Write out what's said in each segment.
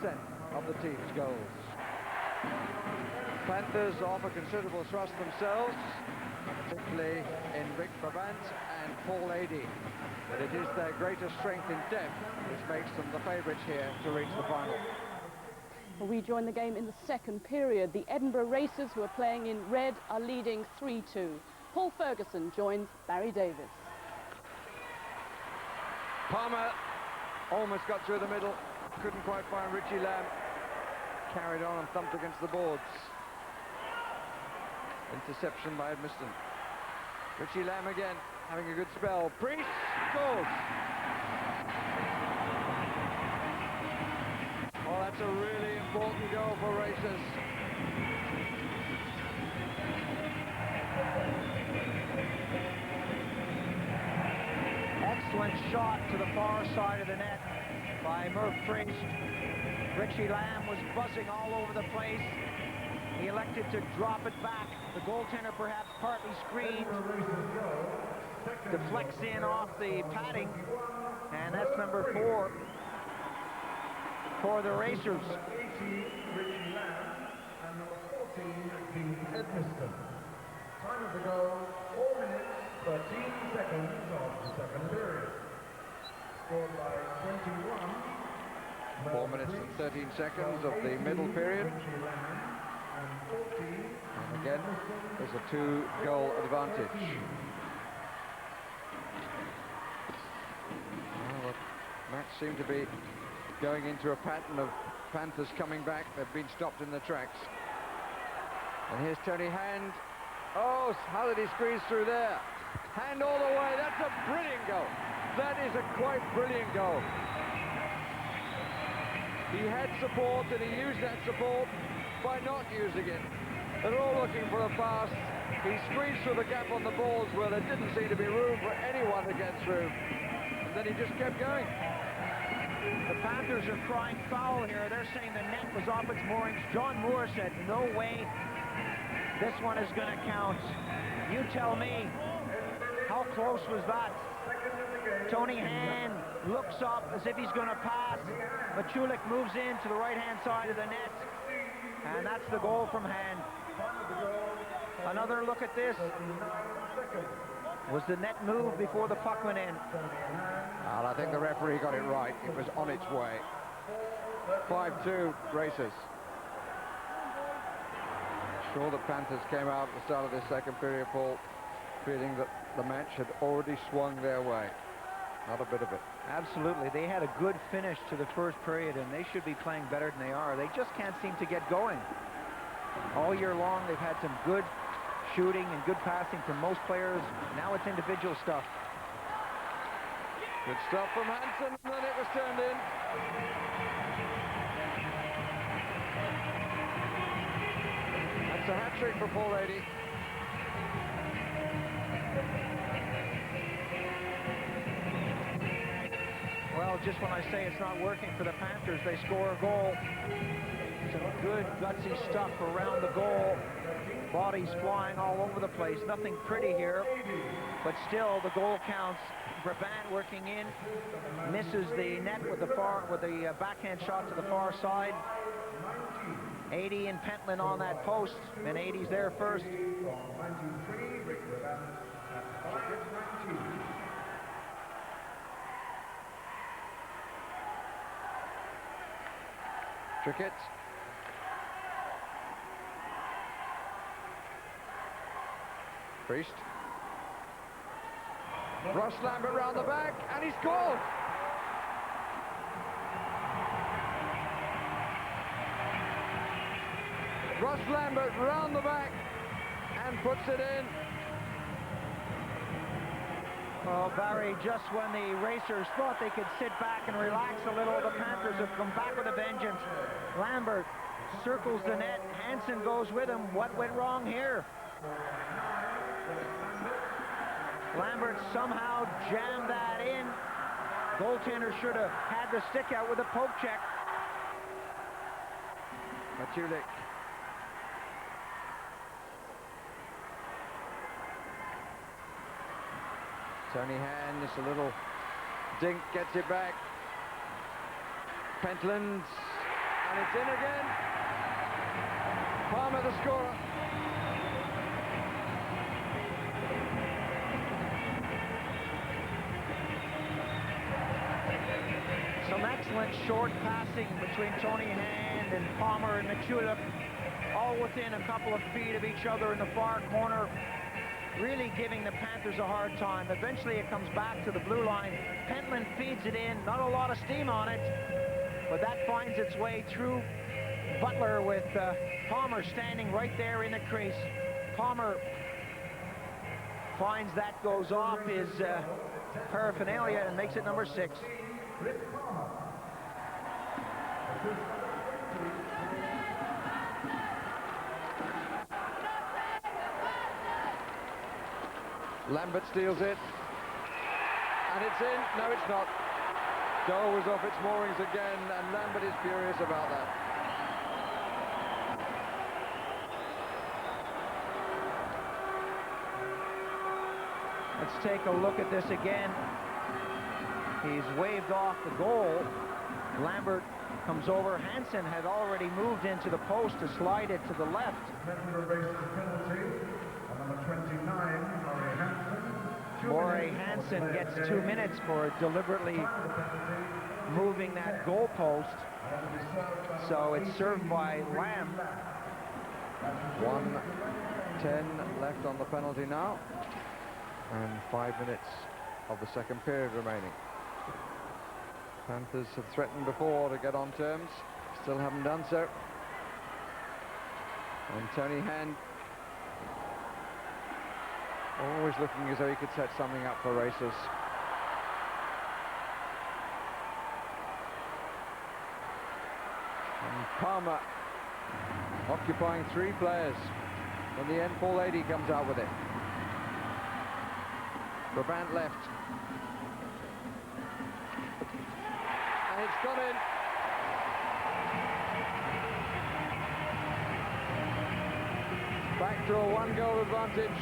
of the team's goals. Panthers offer considerable thrust themselves, particularly in Rick Brabant and Paul Adey. But it is their greatest strength in depth which makes them the favourites here to reach the final. Well, we join the game in the second period. The Edinburgh Racers, who are playing in red, are leading 3-2. Paul Ferguson joins Barry Davis. Palmer almost got through the middle, couldn't quite find Richie Lamb. Carried on and thumped against the boards. Interception by Edmiston. Richie Lamb again, having a good spell. Priest scores! Well, that's a really important goal for Racers. Excellent shot to the far side of the net by Murph Priest. Richie Lamb was buzzing all over the place. He elected to drop it back. The goaltender perhaps partly screened. Deflects in off the padding. And that's number 4 for the Racers. 80, Richie Lamb, and number 14, Edmiston. Time of the goal, 4 minutes, 13 seconds of the second period. Scored by 21. 4 minutes and 13 seconds of the middle period. And again, there's a 2-goal advantage. Well, the match seemed to be going into a pattern of Panthers coming back. They've been stopped in their tracks. And here's Tony Hand. Oh, how did he squeeze through there? Hand all the way. That's a brilliant goal. That is a quite brilliant goal. He had support and he used that support by not using it. They're all looking for a pass. He squeezed through the gap on the balls where there didn't seem to be room for anyone to get through. And then he just kept going. The Panthers are crying foul here. They're saying the net was off its moorings. John Moore said, no way this one is going to count. You tell me, how close was that? Tony Hand looks up as if he's going to pass. Machulik moves in to the right-hand side of the net. And that's the goal from Hand. Another look at this. Was the net moved before the puck went in? Well, I think the referee got it right. It was on its way. 5-2 Racers. Sure, the Panthers came out at the start of this second period, Paul, feeling that the match had already swung their way. Not a bit of it. Absolutely. They had a good finish to the first period, and they should be playing better than they are. They just can't seem to get going. All year long, they've had some good shooting and good passing from most players. Now it's individual stuff. Good stuff from Hansen, and then it was turned in. That's a hat-trick for Paul Adey. Well, just when I say it's not working for the Panthers, they score a goal. Some good, gutsy stuff around the goal. Bodies flying all over the place. Nothing pretty here, but still the goal counts. Brabant working in, misses the net with the backhand shot to the far side. 80 and Pentland on that post, and 80's there first. Trickett. Priest. Ross Lambert round the back, and he scored! Ross Lambert round the back and puts it in. Well, Barry, just when the Racers thought they could sit back and relax a little, the Panthers have come back with a vengeance. Lambert circles the net. Hansen goes with him. What went wrong here? Lambert somehow jammed that in. Goaltender should have had the stick out with a poke check. Machulik. Tony Hand, just a little dink, gets it back. Pentland And it's in again. Palmer the scorer. Some excellent short passing between Tony Hand and Palmer and McCulloch, all within a couple of feet of each other in the far corner, really giving the Panthers a hard time. Eventually it comes back to the blue line. Pentland feeds it in, not a lot of steam on it, but that finds its way through Butler with Palmer standing right there in the crease. Palmer finds that goes off his paraphernalia and makes it number 6. Lambert steals it, and it's in. No, it's not. Goal was off its moorings again, and Lambert is furious about that. Let's take a look at this again. He's waved off the goal. Lambert comes over. Hansen had already moved into the post to slide it to the left. Morey Hansen gets 2 minutes for deliberately moving that goalpost. So it's served by Lamb. 1:10 left on the penalty now, and 5 minutes of the second period remaining. Panthers have threatened before to get on terms, still haven't done so. And Tony Hand always looking as though he could set something up for Racers. And Palmer occupying 3 players. In the end, Paul Adey comes out with it. Brabant left. And it's gone in. Back to a 1-goal advantage.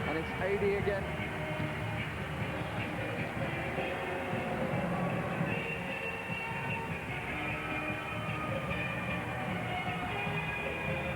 And it's Adey again.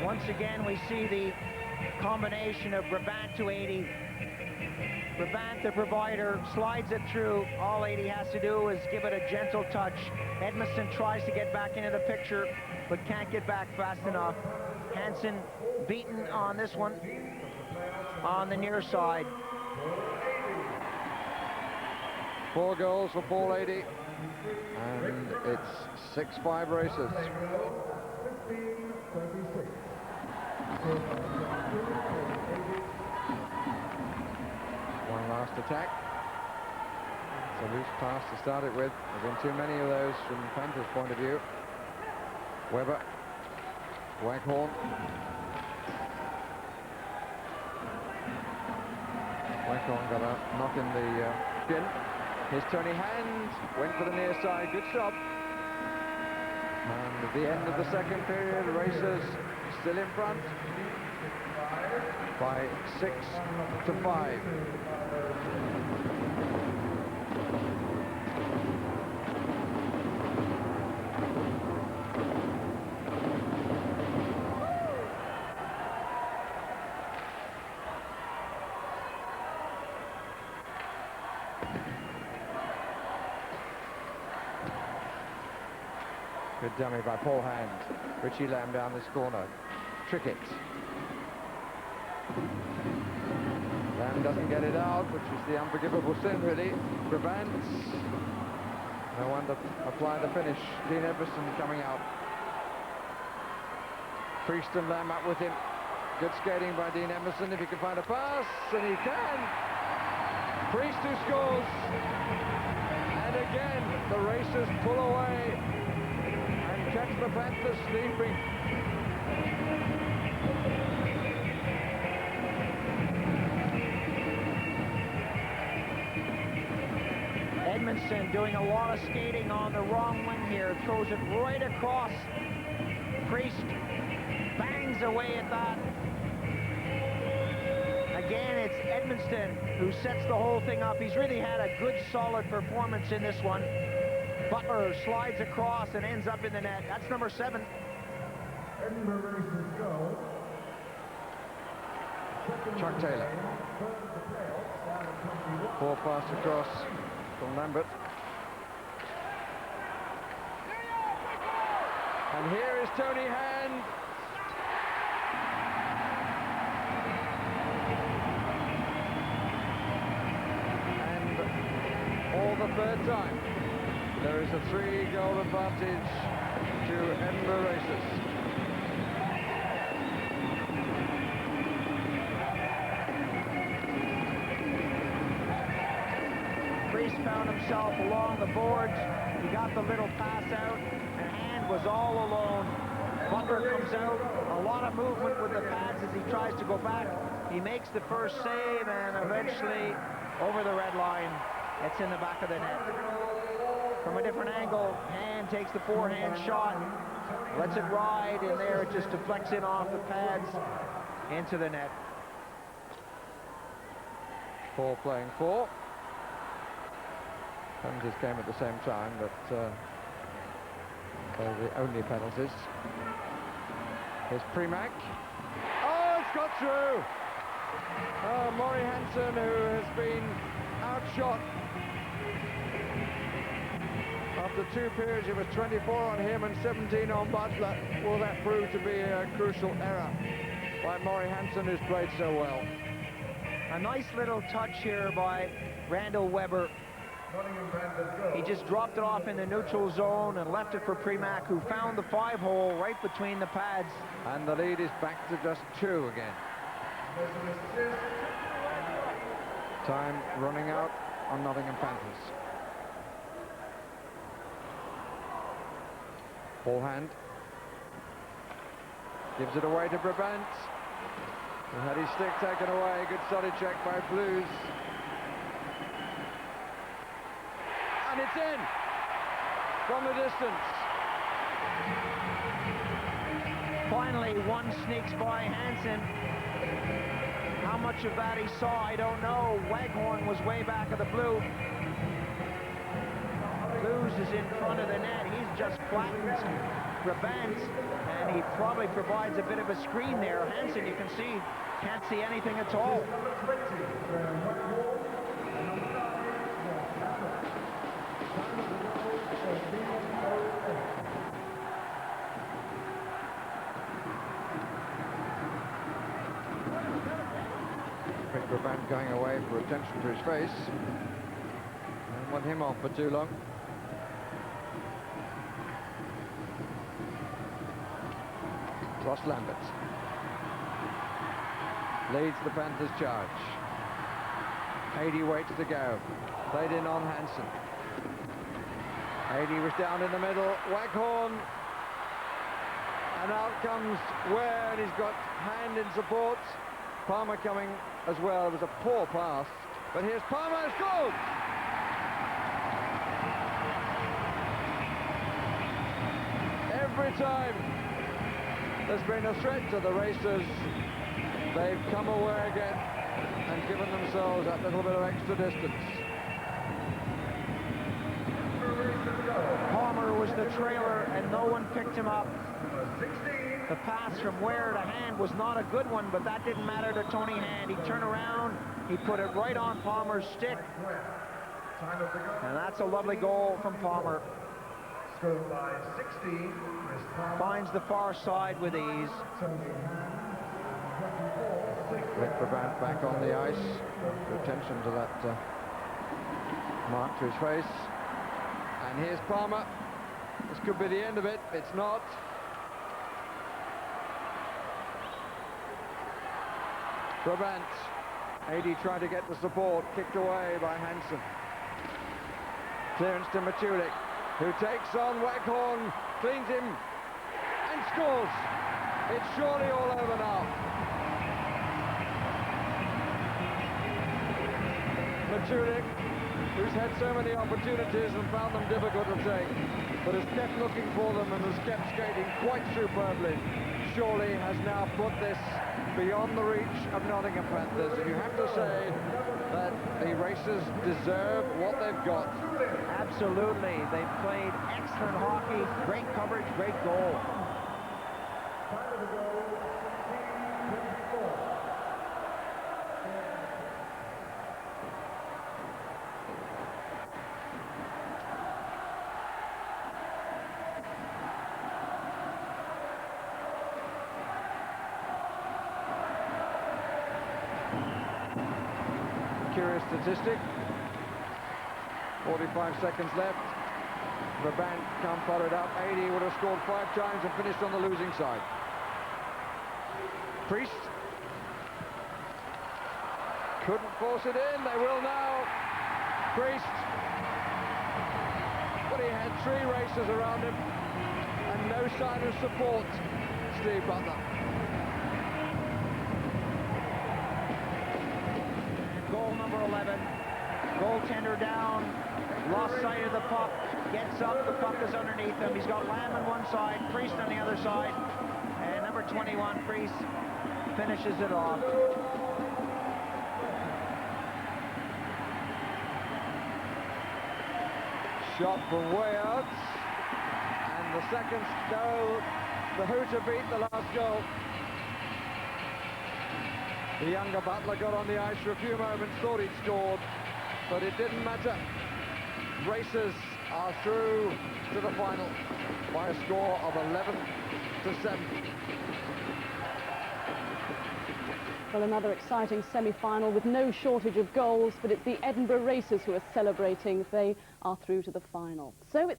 Once again, we see the combination of Brabant to Adey. Brabant, the provider, slides it through. All Adey has to do is give it a gentle touch. Edmiston tries to get back into the picture, but can't get back fast enough. Hansen beaten on this one, on the near side. 4 goals for Paul Adey, and it's 6-5 Racers. One last attack. It's a loose pass to start it with. There's been too many of those from Panthers' point of view. Webber, Waghorn. Waghorn got a knock in the shin. Here's Tony Hand, went for the near side, good stop. And at the end of the second period, Racers still in front by 6-5. Good dummy by Paul Hand. Richie Lamb down this corner. Trickett. Lamb doesn't get it out, which is the unforgivable sin, really. Brabant. No one to apply the finish. Dean Edmiston coming out. Priest and Lamb up with him. Good skating by Dean Edmiston if he can find a pass, and he can. Priest who scores. And again, the Racers pull away. Catch the Panthers sleeping. Edmiston doing a lot of skating on the wrong wing here. Throws it right across. Priest bangs away at that. Again, it's Edmiston who sets the whole thing up. He's really had a good, solid performance in this one. Butler slides across and ends up in the net. That's number 7. Edinburgh Racers go. Chuck Taylor. Poor pass across from Lambert. And here is Tony Hand. And all the third time, there is a 3-goal advantage to Edinburgh Racers. Priest found himself along the boards. He got the little pass out, and Hand was all alone. Butler comes out, a lot of movement with the pads as he tries to go back. He makes the first save, and eventually, over the red line, it's in the back of the net. From a different angle, Hand takes the forehand shot, lets it ride in there, it just deflects in off the pads into the net. 4 playing 4. Penalties came at the same time, but they're the only penalties. Here's Premack. Oh, it's got through! Oh, Maury Hansen, who has been outshot. After 2 periods, it was 24 on him and 17 on Butler. Will that prove to be a crucial error by Maury Hansen, who's played so well? A nice little touch here by Randall Weber. He just dropped it off in the neutral zone and left it for Premack, who found the 5-hole right between the pads. And the lead is back to just 2 again. Time running out on Nottingham Panthers. Ball hand. Gives it away to Brabant. He had his stick taken away. Good solid check by Blues. And it's in from the distance. Finally, one sneaks by Hansen. How much of that he saw, I don't know. Waghorn was way back of the blue. Blues is in front of the net. He's just flattened Brabant, and he probably provides a bit of a screen there. Hansen, you can see, can't see anything at all. Brabant going away for attention to his face. Don't want him off for too long. Ross Lambert leads the Panthers charge. 80 waits to go. Played in on Hansen. 80 was down in the middle. Waghorn. And out comes Ware, and he's got Hand in support. Palmer coming as well. It was a poor pass. But here's Palmer. Scored! Every time there's been a threat to the Racers, they've come away again and given themselves that little bit of extra distance. Palmer was the trailer and no one picked him up. The pass from Ware to Hand was not a good one, but that didn't matter to Tony Hand. He turned around, he put it right on Palmer's stick. And that's a lovely goal from Palmer. Scored by 16. Finds the far side with ease. Rick Brabant back on the ice. Pay attention to that mark to his face. And here's Palmer. This could be the end of it. It's not. Brabant. 80 trying to get the support. Kicked away by Hansen. Clearance to Matulik, who takes on Waghorn, cleans him, and scores. It's surely all over now. Matulik, who's had so many opportunities and found them difficult to take, but has kept looking for them and has kept skating quite superbly. surely has now put this beyond the reach of Nottingham Panthers, and you have to say that the racers deserve what they've got. Absolutely. They've played excellent hockey, great coverage, great goal. Curious statistic. 45 seconds left. Raban can't follow it up. 80 would have scored 5 times and finished on the losing side. Priest couldn't force it in. They will now. Priest. But he had 3 racers around him and no sign of support. Steve Butler. Goal number 11. Goaltender down. Lost sight of the puck. Gets up. The puck is underneath him. He's got Lamb on one side, Priest on the other side. And number 21, Priest, finishes it off. Shot from way out. And the second goal, the hooter beat the last goal. The younger Butler got on the ice for a few moments, thought he'd scored, but it didn't matter. Racers are through to the final by a score of 11-7. Well, another exciting semi-final with no shortage of goals, but it's the Edinburgh Racers who are celebrating. They are through to the final. So it's